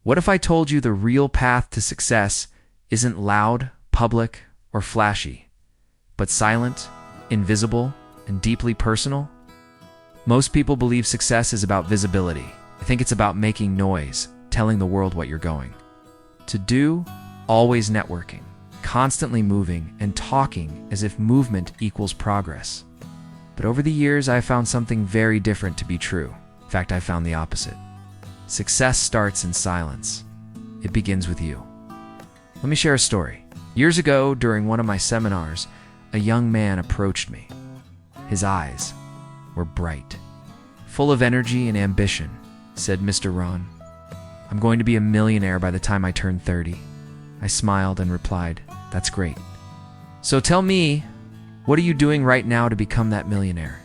What if I told you the real path to success isn't loud, public, or flashy, but silent, invisible, and deeply personal? Most people believe success is about visibility. I think it's about making noise, telling the world what you're going to do, always networking, constantly moving, and talking as if movement equals progress. But over the years, I found something very different to be true. In fact, I found the opposite. Success starts in silence. It begins with you. Let me share a story. Years ago, during one of my seminars, a young man approached me. His eyes were bright, full of energy and ambition. Said, "Mr. Rohn, I'm going to be a millionaire by the time I turn 30. I smiled and replied, "That's great. So tell me, what are you doing right now to become that millionaire?"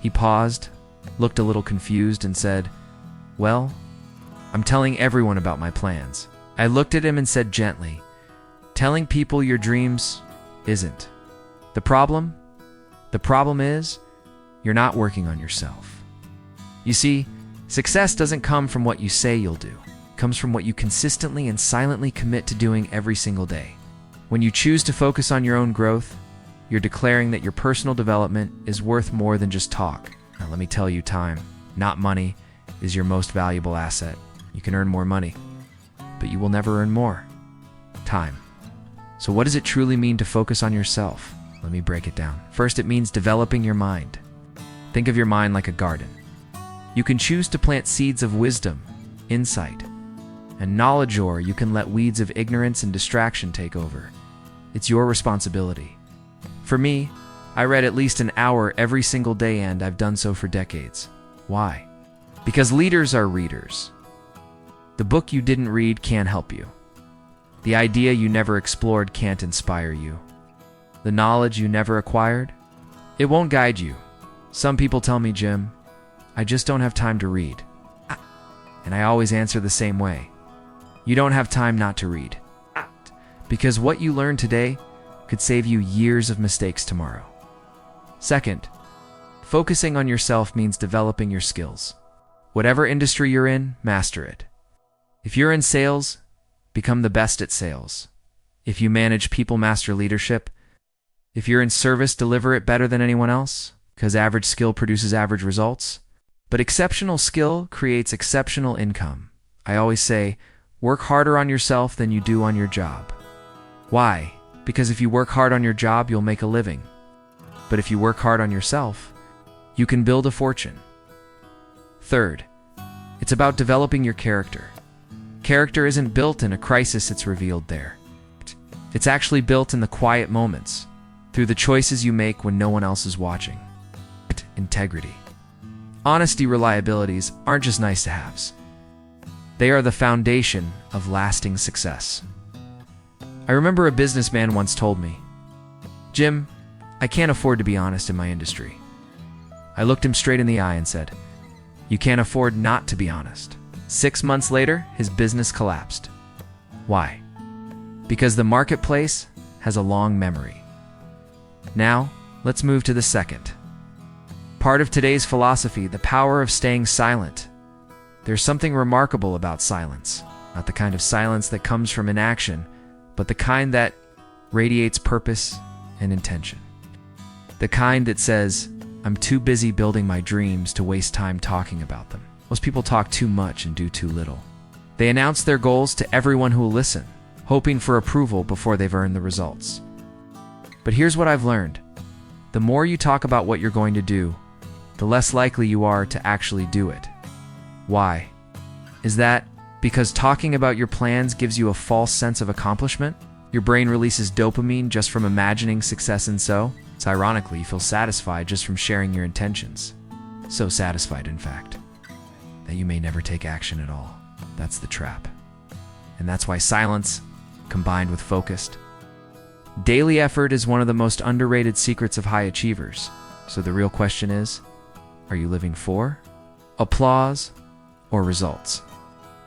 He paused, looked a little confused, and said, "Well, I'm telling everyone about my plans." I looked at him and said gently, "Telling people your dreams isn't the problem. The problem is you're not working on yourself." You see, success doesn't come from what you say you'll do. It comes from what you consistently and silently commit to doing every single day. When you choose to focus on your own growth, you're declaring that your personal development is worth more than just talk. Now, let me tell you, time, not money, is your most valuable asset. You can earn more money, but you will never earn more time. So what does it truly mean to focus on yourself? Let me break it down. First, it means developing your mind. Think of your mind like a garden. You can choose to plant seeds of wisdom, insight, and knowledge, or you can let weeds of ignorance and distraction take over. It's your responsibility. For me, I read at least an hour every single day, and I've done so for decades. Why? Because leaders are readers. The book you didn't read can't help you. The idea you never explored can't inspire you. The knowledge you never acquired, it won't guide you. Some people tell me, "Jim, I just don't have time to read." And I always answer the same way. You don't have time not to read. Because what you learn today could save you years of mistakes tomorrow. Second, focusing on yourself means developing your skills. Whatever industry you're in, master it. If you're in sales, become the best at sales. If you manage people, master leadership. If you're in service, deliver it better than anyone else, because average skill produces average results. But exceptional skill creates exceptional income. I always say, work harder on yourself than you do on your job. Why? Because if you work hard on your job, you'll make a living. But if you work hard on yourself, you can build a fortune. Third, it's about developing your character. Character isn't built in a crisis, it's revealed there. It's actually built in the quiet moments, through the choices you make when no one else is watching. Integrity. Honesty, reliabilities aren't just nice-to-haves. They are the foundation of lasting success. I remember a businessman once told me, "Jim, I can't afford to be honest in my industry." I looked him straight in the eye and said, "You can't afford not to be honest." 6 months later, his business collapsed. Why? Because the marketplace has a long memory. Now, let's move to the second part of today's philosophy, the power of staying silent. There's something remarkable about silence, not the kind of silence that comes from inaction, but the kind that radiates purpose and intention. The kind that says, "I'm too busy building my dreams to waste time talking about them." Most people talk too much and do too little. They announce their goals to everyone who will listen, hoping for approval before they've earned the results. But here's what I've learned. The more you talk about what you're going to do, the less likely you are to actually do it. Why? Is that because talking about your plans gives you a false sense of accomplishment? Your brain releases dopamine just from imagining success, and so, it's ironically, you feel satisfied just from sharing your intentions. So satisfied, in fact, that you may never take action at all. That's the trap. And that's why silence, combined with focused, daily effort is one of the most underrated secrets of high achievers. So the real question is, are you living for applause or results?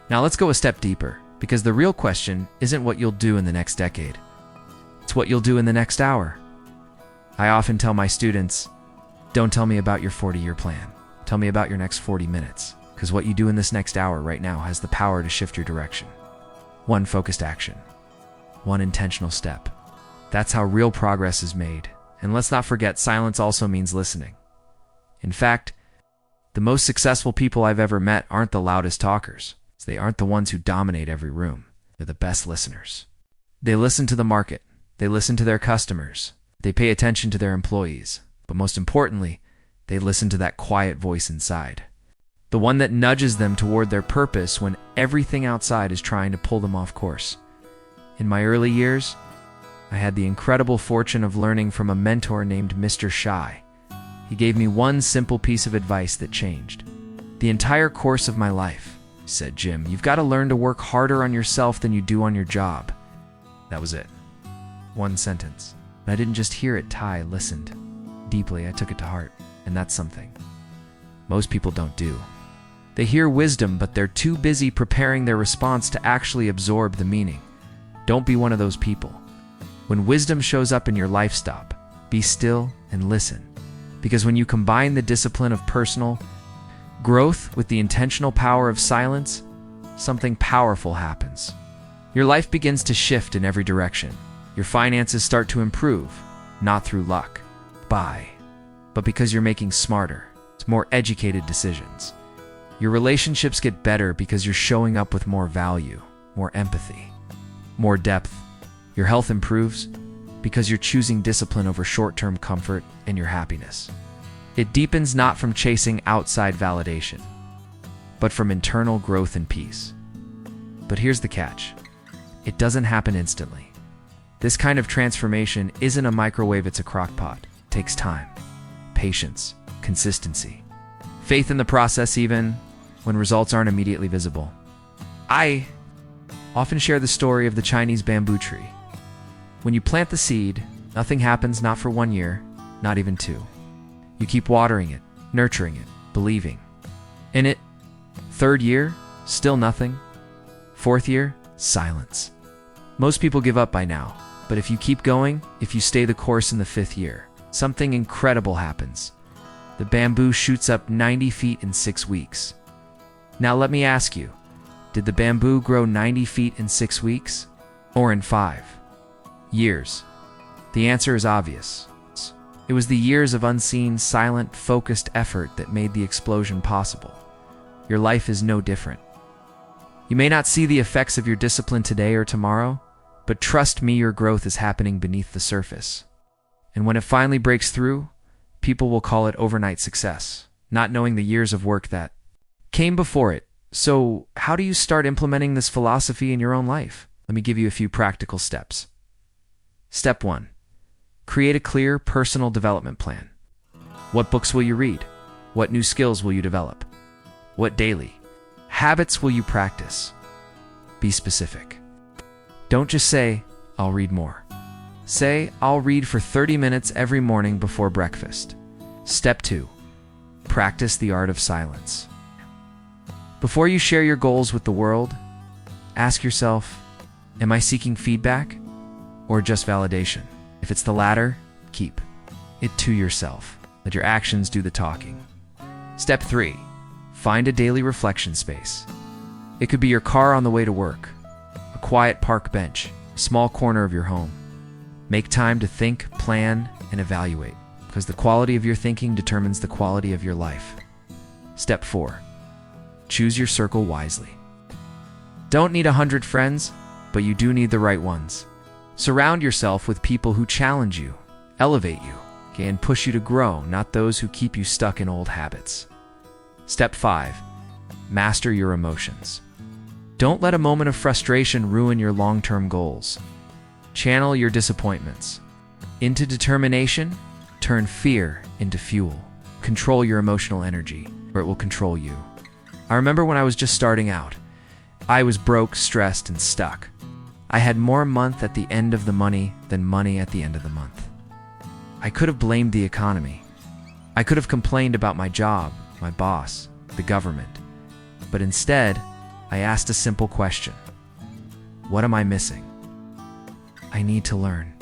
Now let's go a step deeper, because the real question isn't what you'll do in the next decade. It's what you'll do in the next hour. I often tell my students, don't tell me about your 40-year plan. Tell me about your next 40 minutes. because what you do in this next hour right now has the power to shift your direction. One focused action, one intentional step. That's how real progress is made. And let's not forget, silence also means listening. In fact, the most successful people I've ever met aren't the loudest talkers. They aren't the ones who dominate every room. They're the best listeners. They listen to the market. They listen to their customers. They pay attention to their employees. But most importantly, they listen to that quiet voice inside. The one that nudges them toward their purpose when everything outside is trying to pull them off course. In my early years, I had the incredible fortune of learning from a mentor named Mr. Shy. He gave me one simple piece of advice that changed the entire course of my life. He said, "Jim, you've got to learn to work harder on yourself than you do on your job." That was it. One sentence. And I didn't just hear it, I listened. Deeply, I took it to heart. And that's something most people don't do. They hear wisdom, but they're too busy preparing their response to actually absorb the meaning. Don't be one of those people. When wisdom shows up in your life, stop, be still, and listen. Because when you combine the discipline of personal growth with the intentional power of silence, something powerful happens. Your life begins to shift in every direction. Your finances start to improve, not through luck, but because you're making smarter, more educated decisions. Your relationships get better because you're showing up with more value, more empathy, more depth. Your health improves because you're choosing discipline over short-term comfort and your happiness. It deepens not from chasing outside validation, but from internal growth and peace. But here's the catch. It doesn't happen instantly. This kind of transformation isn't a microwave, it's a crock pot. It takes time, patience, consistency, faith in the process even when results aren't immediately visible. I often share the story of the Chinese bamboo tree. When you plant the seed, nothing happens, not for 1 year, not even 2. You keep watering it, nurturing it, believing in it. 3rd year, still nothing. 4th year, silence. Most people give up by now, but if you keep going, if you stay the course in the 5th year, something incredible happens. The bamboo shoots up 90 feet in 6 weeks. Now let me ask you, did the bamboo grow 90 feet in 6 weeks? Or in 5 years? The answer is obvious. It was the years of unseen, silent, focused effort that made the explosion possible. Your life is no different. You may not see the effects of your discipline today or tomorrow, but trust me, your growth is happening beneath the surface. And when it finally breaks through, people will call it overnight success, not knowing the years of work that came before it. So, how do you start implementing this philosophy in your own life? Let me give you a few practical steps. Step 1. Create a clear personal development plan. What books will you read? What new skills will you develop? What daily habits will you practice? Be specific. Don't just say, "I'll read more." Say, "I'll read for 30 minutes every morning before breakfast." Step 2. Practice the art of silence. Before you share your goals with the world, ask yourself, am I seeking feedback or just validation? If it's the latter, keep it to yourself. Let your actions do the talking. Step 3. Find a daily reflection space. It could be your car on the way to work, a quiet park bench, a small corner of your home. Make time to think, plan, and evaluate, because the quality of your thinking determines the quality of your life. Step 4. Choose your circle wisely. Don't need 100 friends, but you do need the right ones. Surround yourself with people who challenge you, elevate you, and push you to grow, not those who keep you stuck in old habits. Step 5. Master your emotions. Don't let a moment of frustration ruin your long-term goals. Channel your disappointments into determination. Turn fear into fuel. Control your emotional energy, or it will control you. I remember when I was just starting out. I was broke, stressed, and stuck. I had more month at the end of the money than money at the end of the month. I could have blamed the economy. I could have complained about my job, my boss, the government. But instead, I asked a simple question. What am I missing? I need to learn.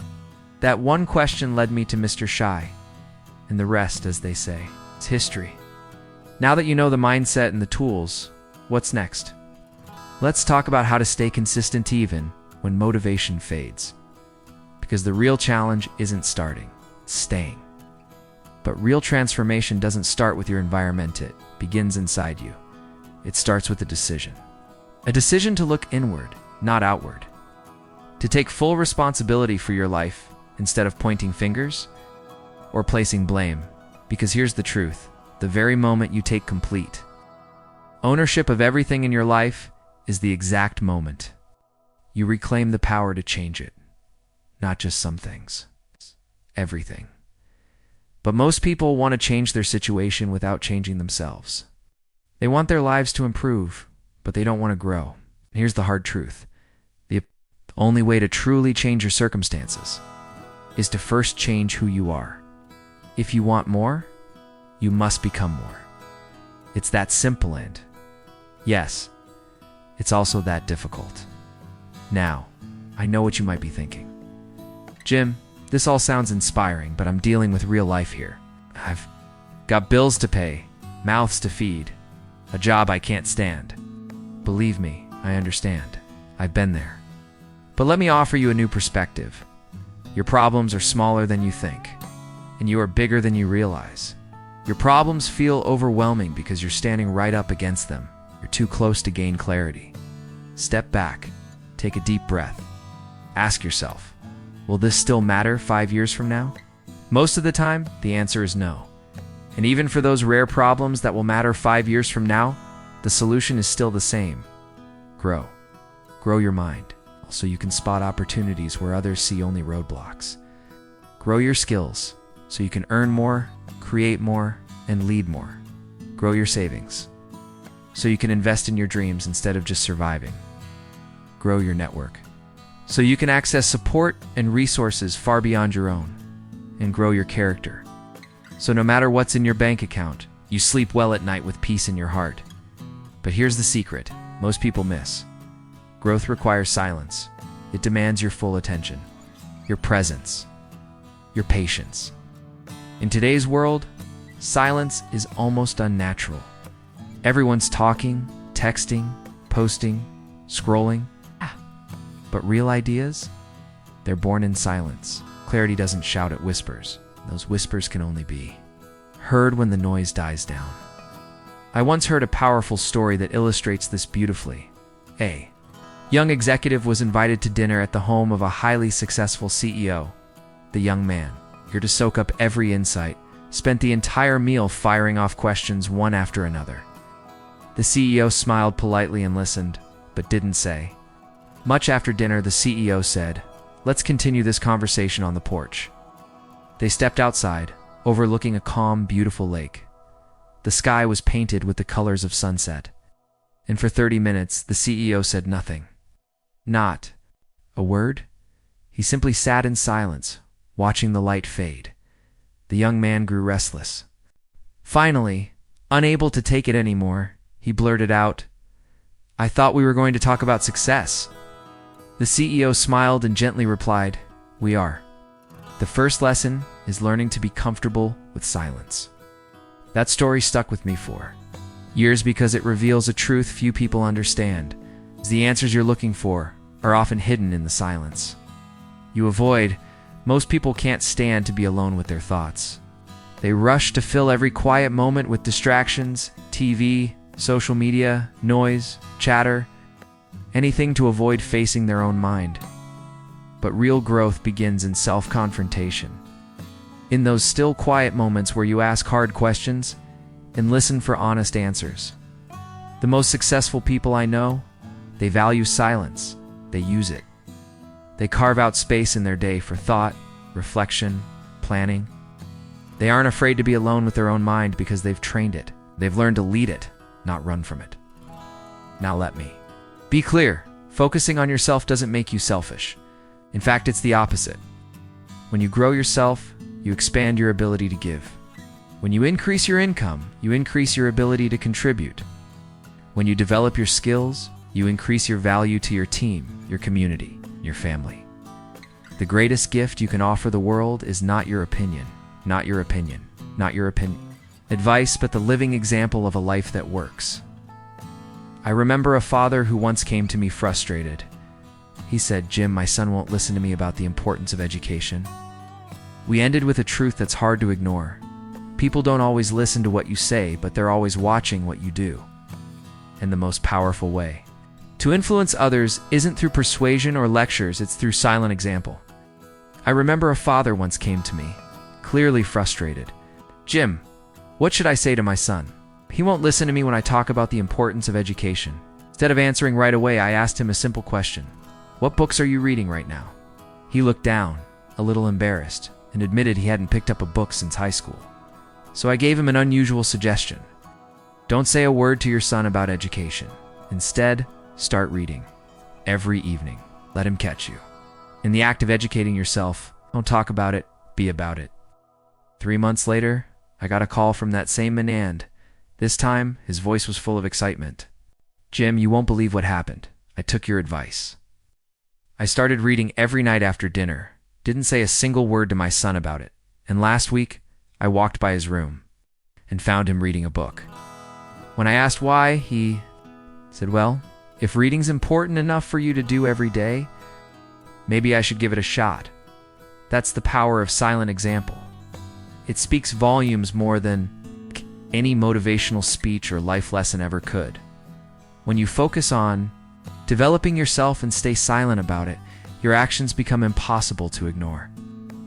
That one question led me to Mr. Shy, and the rest, as they say, is history. Now that you know the mindset and the tools, what's next? Let's talk about how to stay consistent even when motivation fades. Because the real challenge isn't starting, it's staying. But real transformation doesn't start with your environment, it begins inside you. It starts with a decision. A decision to look inward, not outward. To take full responsibility for your life instead of pointing fingers or placing blame. Because here's the truth, the very moment you take complete ownership of everything in your life is the exact moment you reclaim the power to change it. Not just some things, everything. But most people want to change their situation without changing themselves. They want their lives to improve, but they don't want to grow. And here's the hard truth. The only way to truly change your circumstances is to first change who you are. If you want more, you must become more. It's that simple and, yes, it's also that difficult. Now, I know what you might be thinking. Jim, this all sounds inspiring, but I'm dealing with real life here. I've got bills to pay, mouths to feed, a job I can't stand. Believe me, I understand. I've been there. But let me offer you a new perspective. Your problems are smaller than you think, and you are bigger than you realize. Your problems feel overwhelming because you're standing right up against them. You're too close to gain clarity. Step back, take a deep breath. Ask yourself, will this still matter 5 years from now? Most of the time, the answer is no. And even for those rare problems that will matter 5 years from now, the solution is still the same. Grow. Grow your mind, so you can spot opportunities where others see only roadblocks. Grow your skills, so you can earn more, create more, and lead more. Grow your savings, so you can invest in your dreams instead of just surviving. Grow your network, so you can access support and resources far beyond your own. And grow your character, so no matter what's in your bank account, you sleep well at night with peace in your heart. But here's the secret most people miss. Growth requires silence. It demands your full attention, your presence, your patience. In today's world, silence is almost unnatural. Everyone's talking, texting, posting, scrolling. But real ideas? They're born in silence. Clarity doesn't shout at whispers. Those whispers can only be heard when the noise dies down. I once heard a powerful story that illustrates this beautifully. A young executive was invited to dinner at the home of a highly successful CEO. The young man, eager to soak up every insight, spent the entire meal firing off questions one after another. The CEO smiled politely and listened, but didn't say much. After dinner, the CEO said, "Let's continue this conversation on the porch." They stepped outside, overlooking a calm, beautiful lake. The sky was painted with the colors of sunset. And for 30 minutes, the CEO said nothing. Not a word. He simply sat in silence, watching the light fade. The young man grew restless. Finally, unable to take it anymore, he blurted out, "I thought we were going to talk about success." The CEO smiled and gently replied, "We are. The first lesson is learning to be comfortable with silence." That story stuck with me for years because it reveals a truth few people understand. The answers you're looking for are often hidden in the silence you avoid. Most people can't stand to be alone with their thoughts. They rush to fill every quiet moment with distractions, TV, social media, noise, chatter, anything to avoid facing their own mind. But real growth begins in self-confrontation. In those still quiet moments where you ask hard questions and listen for honest answers. The most successful people I know, they value silence. They use it. They carve out space in their day for thought, reflection, planning. They aren't afraid to be alone with their own mind because they've trained it. They've learned to lead it, not run from it. Now let me be clear. Focusing on yourself doesn't make you selfish. In fact, it's the opposite. When you grow yourself, you expand your ability to give. When you increase your income, you increase your ability to contribute. When you develop your skills, you increase your value to your team, your community, your family. The greatest gift you can offer the world is not your opinion, not your opinion, not your opinion. Advice, but the living example of a life that works. I remember a father who once came to me frustrated. He said, "Jim, my son won't listen to me about the importance of education." We ended with a truth that's hard to ignore. People don't always listen to what you say, but they're always watching what you do. And the most powerful way to influence others isn't through persuasion or lectures, it's through silent example. I remember a father once came to me, clearly frustrated. "Jim, what should I say to my son? He won't listen to me when I talk about the importance of education." Instead of answering right away, I asked him a simple question. "What books are you reading right now?" He looked down, a little embarrassed, and admitted he hadn't picked up a book since high school. So I gave him an unusual suggestion. Don't say a word to your son about education. Instead, start reading. Every evening. Let him catch you. In the act of educating yourself, don't talk about it, be about it. 3 months later, I got a call from that same man, and this time, his voice was full of excitement. "Jim, you won't believe what happened. I took your advice. I started reading every night after dinner, didn't say a single word to my son about it, and last week, I walked by his room and found him reading a book. When I asked why, he said, "Well, if reading's important enough for you to do every day, maybe I should give it a shot." That's the power of silent example. It speaks volumes more than any motivational speech or life lesson ever could. When you focus on developing yourself and stay silent about it, your actions become impossible to ignore.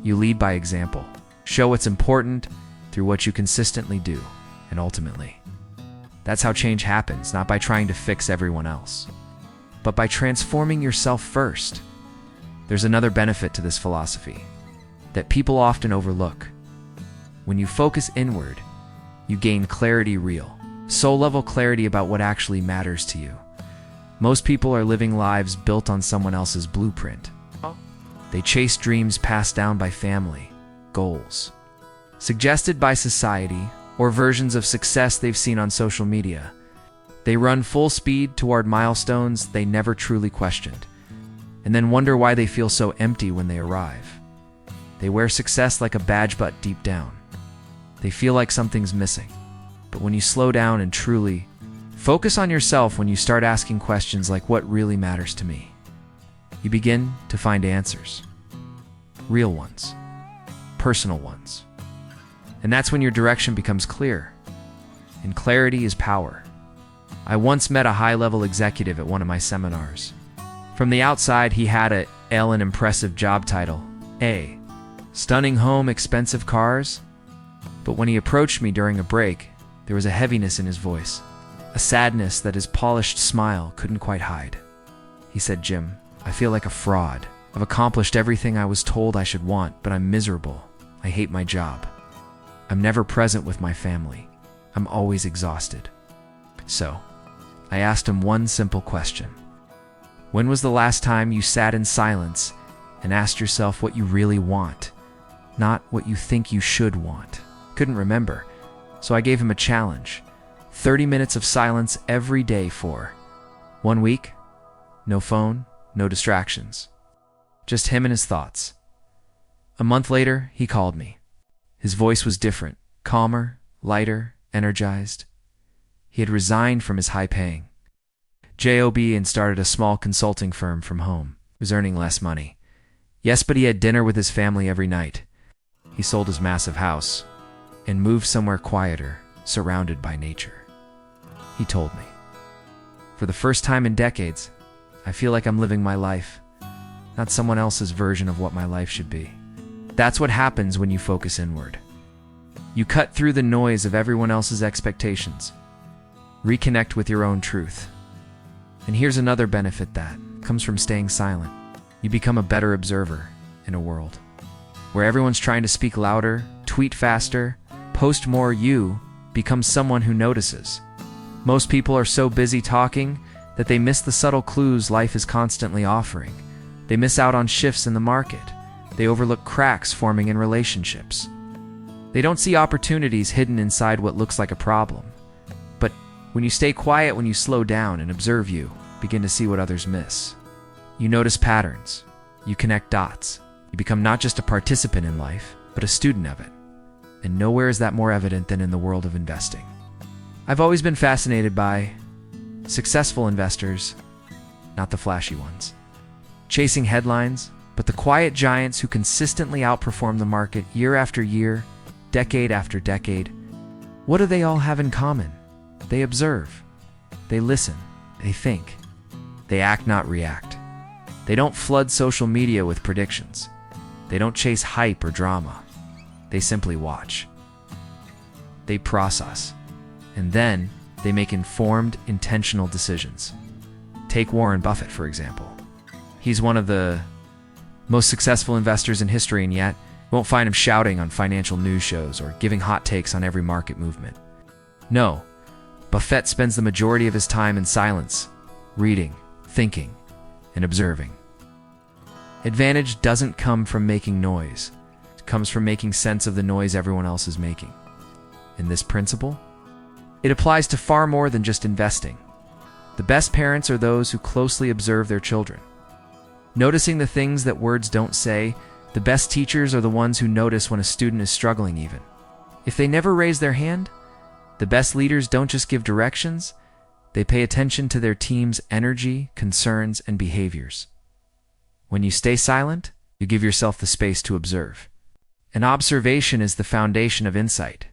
You lead by example. Show what's important through what you consistently do, and ultimately, that's how change happens, not by trying to fix everyone else, but by transforming yourself first. There's another benefit to this philosophy that people often overlook. When you focus inward, you gain clarity, real, soul-level clarity about what actually matters to you. Most people are living lives built on someone else's blueprint. They chase dreams passed down by family, goals suggested by society, or versions of success they've seen on social media. They run full speed toward milestones they never truly questioned, and then wonder why they feel so empty when they arrive. They wear success like a badge, but deep down, they feel like something's missing. But when you slow down and truly focus on yourself, when you start asking questions like, what really matters to me, you begin to find answers. Real ones. Personal ones. And that's when your direction becomes clear. And clarity is power. I once met a high-level executive at one of my seminars. From the outside, he had an impressive job title, a stunning home, expensive cars. But when he approached me during a break, there was a heaviness in his voice, a sadness that his polished smile couldn't quite hide. He said, "Jim, I feel like a fraud. I've accomplished everything I was told I should want, but I'm miserable. I hate my job. I'm never present with my family. I'm always exhausted." So, I asked him one simple question. When was the last time you sat in silence and asked yourself what you really want, not what you think you should want? Couldn't remember, so I gave him a challenge. 30 minutes of silence every day for 1 week. No phone, no distractions. Just him and his thoughts. A month later, he called me. His voice was different, calmer, lighter, energized. He had resigned from his high-paying job and started a small consulting firm from home. He was earning less money. Yes, but he had dinner with his family every night. He sold his massive house and moved somewhere quieter, surrounded by nature. He told me, "For the first time in decades, I feel like I'm living my life, not someone else's version of what my life should be." That's what happens when you focus inward. You cut through the noise of everyone else's expectations. Reconnect with your own truth. And here's another benefit that comes from staying silent. You become a better observer in a world where everyone's trying to speak louder, tweet faster, post more. You become someone who notices. Most people are so busy talking that they miss the subtle clues life is constantly offering. They miss out on shifts in the market. They overlook cracks forming in relationships. They don't see opportunities hidden inside what looks like a problem. But when you stay quiet, when you slow down and observe, you begin to see what others miss. You notice patterns. You connect dots. You become not just a participant in life, but a student of it. and nowhere is that more evident than in the world of investing. I've always been fascinated by successful investors, not the flashy ones, chasing headlines, but the quiet giants who consistently outperform the market year after year, decade after decade. What do they all have in common? They observe, they listen, they think, they act, not react. They don't flood social media with predictions. They don't chase hype or drama. They simply watch. They process. And then they make informed, intentional decisions. Take Warren Buffett, for example. He's one of the most successful investors in history, and yet you won't find him shouting on financial news shows or giving hot takes on every market movement. No, Buffett spends the majority of his time in silence, reading, thinking, and observing. Advantage doesn't come from making noise. It comes from making sense of the noise everyone else is making. And this principle? It applies to far more than just investing. The best parents are those who closely observe their children. Noticing the things that words don't say, the best teachers are the ones who notice when a student is struggling even. If they never raise their hand, the best leaders don't just give directions, they pay attention to their team's energy, concerns, and behaviors. When you stay silent, you give yourself the space to observe. And observation is the foundation of insight.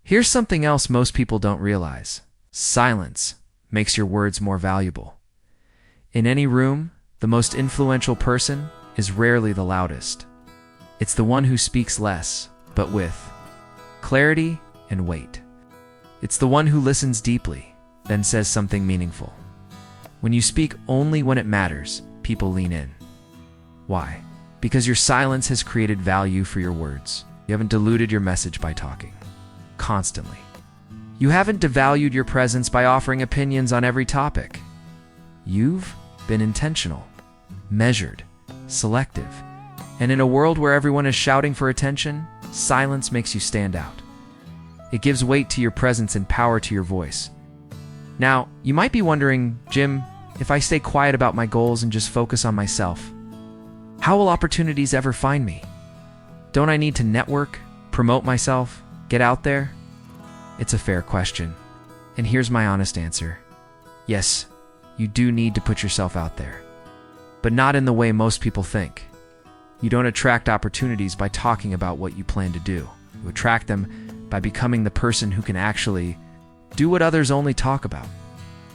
Here's something else most people don't realize. Silence makes your words more valuable. In any room, the most influential person is rarely the loudest. It's the one who speaks less, but with clarity and weight. It's the one who listens deeply, then says something meaningful. When you speak only when it matters, people lean in. Why? Because your silence has created value for your words. You haven't diluted your message by talking constantly. You haven't devalued your presence by offering opinions on every topic. You've been intentional, measured, selective. And in a world where everyone is shouting for attention, silence makes you stand out. It gives weight to your presence and power to your voice. Now, you might be wondering, Jim, if I stay quiet about my goals and just focus on myself, how will opportunities ever find me? Don't I need to network, promote myself, get out there? It's a fair question. And here's my honest answer. Yes, you do need to put yourself out there. But not in the way most people think. You don't attract opportunities by talking about what you plan to do. You attract them by becoming the person who can actually do what others only talk about.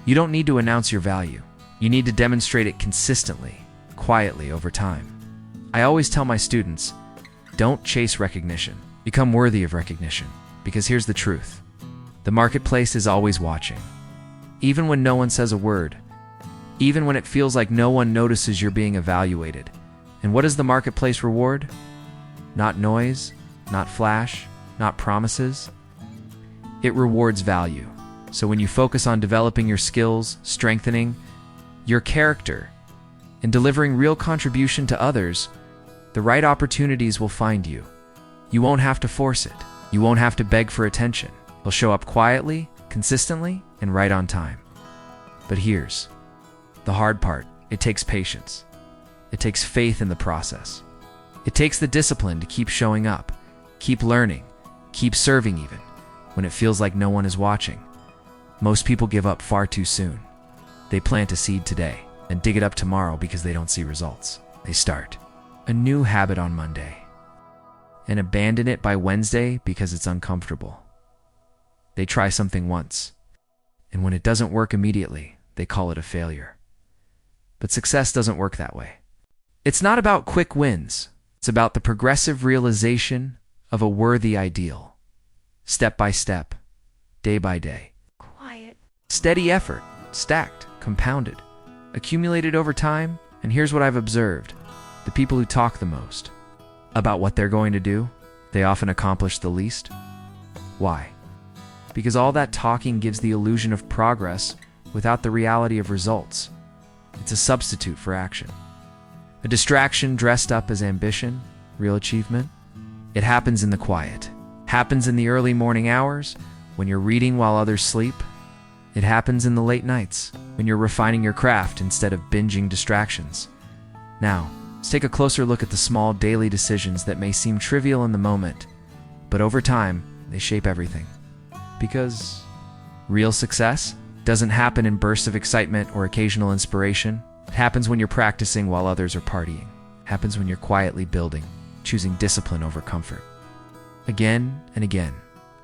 You don't need to announce your value. You need to demonstrate it consistently, quietly over time. I always tell my students, don't chase recognition. Become worthy of recognition. Because here's the truth. The marketplace is always watching. Even when no one says a word. Even when it feels like no one notices you're being evaluated. And what does the marketplace reward? Not noise, not flash, not promises. It rewards value. So when you focus on developing your skills, strengthening your character, and delivering real contribution to others, the right opportunities will find you. You won't have to force it. You won't have to beg for attention. They'll show up quietly, consistently, and right on time. But here's the hard part. It takes patience. It takes faith in the process. It takes the discipline to keep showing up, keep learning, keep serving even, when it feels like no one is watching. Most people give up far too soon. They plant a seed today and dig it up tomorrow because they don't see results. They start a new habit on Monday and abandon it by Wednesday because it's uncomfortable. They try something once, and when it doesn't work immediately, they call it a failure. But success doesn't work that way. It's not about quick wins. It's about the progressive realization of a worthy ideal. Step by step, day by day. Quiet. Steady effort, stacked, compounded, accumulated over time. And here's what I've observed. The people who talk the most about what they're going to do, they often accomplish the least. Why? Because all that talking gives the illusion of progress without the reality of results. It's a substitute for action. A distraction dressed up as ambition, real achievement. It happens in the quiet. Happens in the early morning hours, when you're reading while others sleep. It happens in the late nights, when you're refining your craft instead of binging distractions. Now, let's take a closer look at the small daily decisions that may seem trivial in the moment, but over time, they shape everything. Because real success doesn't happen in bursts of excitement or occasional inspiration. It happens when you're practicing while others are partying. It happens when you're quietly building, choosing discipline over comfort. Again and again,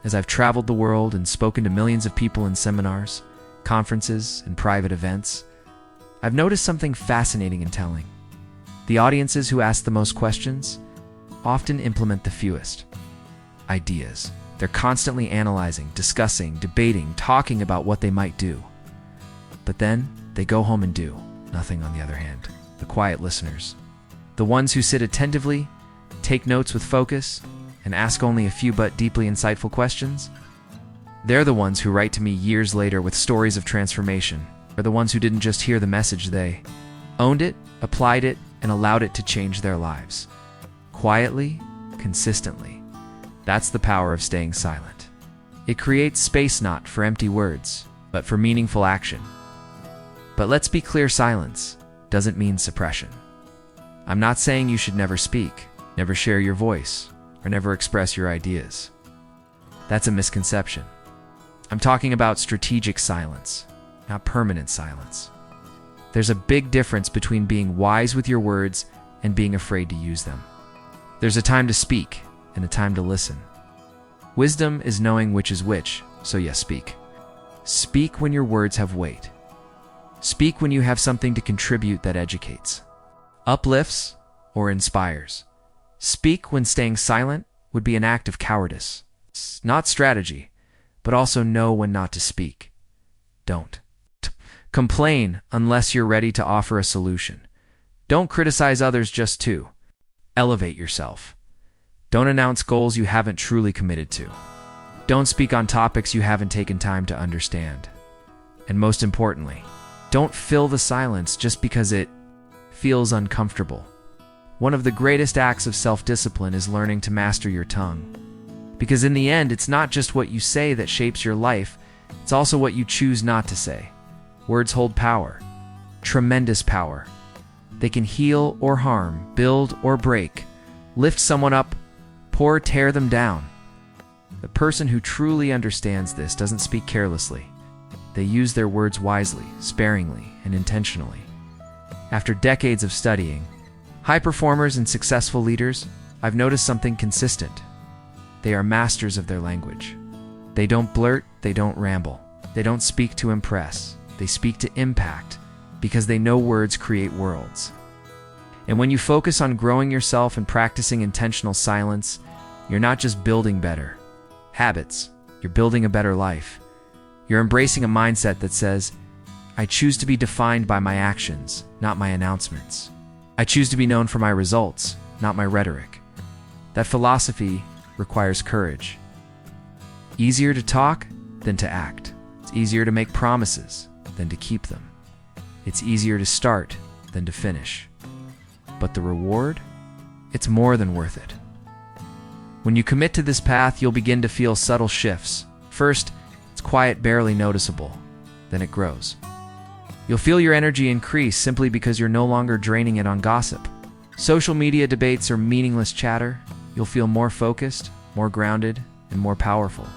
as I've traveled the world and spoken to millions of people in seminars, conferences, and private events, I've noticed something fascinating and telling. The audiences who ask the most questions often implement the fewest ideas. They're constantly analyzing, discussing, debating, talking about what they might do. But then they go home and do nothing. On the other hand, the quiet listeners, the ones who sit attentively, take notes with focus, and ask only a few but deeply insightful questions, they're the ones who write to me years later with stories of transformation. They're the ones who didn't just hear the message, they owned it, applied it, and allowed it to change their lives. Quietly, consistently. That's the power of staying silent. It creates space not for empty words, but for meaningful action. But let's be clear, silence doesn't mean suppression. I'm not saying you should never speak, never share your voice, or never express your ideas. That's a misconception. I'm talking about strategic silence, not permanent silence. There's a big difference between being wise with your words and being afraid to use them. There's a time to speak and a time to listen. Wisdom is knowing which is which, so yes, speak. Speak when your words have weight. Speak when you have something to contribute that educates, uplifts, or inspires. Speak when staying silent would be an act of cowardice. Not strategy, but also know when not to speak. Don't complain unless you're ready to offer a solution. Don't criticize others just to elevate yourself. Don't announce goals you haven't truly committed to. Don't speak on topics you haven't taken time to understand. And most importantly, don't fill the silence just because it feels uncomfortable. One of the greatest acts of self-discipline is learning to master your tongue. Because in the end, it's not just what you say that shapes your life, it's also what you choose not to say. Words hold power, tremendous power. They can heal or harm, build or break, lift someone up, or tear them down. The person who truly understands this doesn't speak carelessly. They use their words wisely, sparingly, and intentionally. After decades of studying high performers and successful leaders, I've noticed something consistent. They are masters of their language. They don't blurt, they don't ramble. They don't speak to impress. They speak to impact because they know words create worlds. And when you focus on growing yourself and practicing intentional silence, you're not just building better habits, you're building a better life. You're embracing a mindset that says, I choose to be defined by my actions, not my announcements. I choose to be known for my results, not my rhetoric. That philosophy requires courage. Easier to talk than to act. It's easier to make promises than to keep them. It's easier to start than to finish. But the reward? It's more than worth it. When you commit to this path, you'll begin to feel subtle shifts. First, it's quiet, barely noticeable. Then it grows. You'll feel your energy increase simply because you're no longer draining it on gossip, social media debates, or meaningless chatter. You'll feel more focused, more grounded, and more powerful.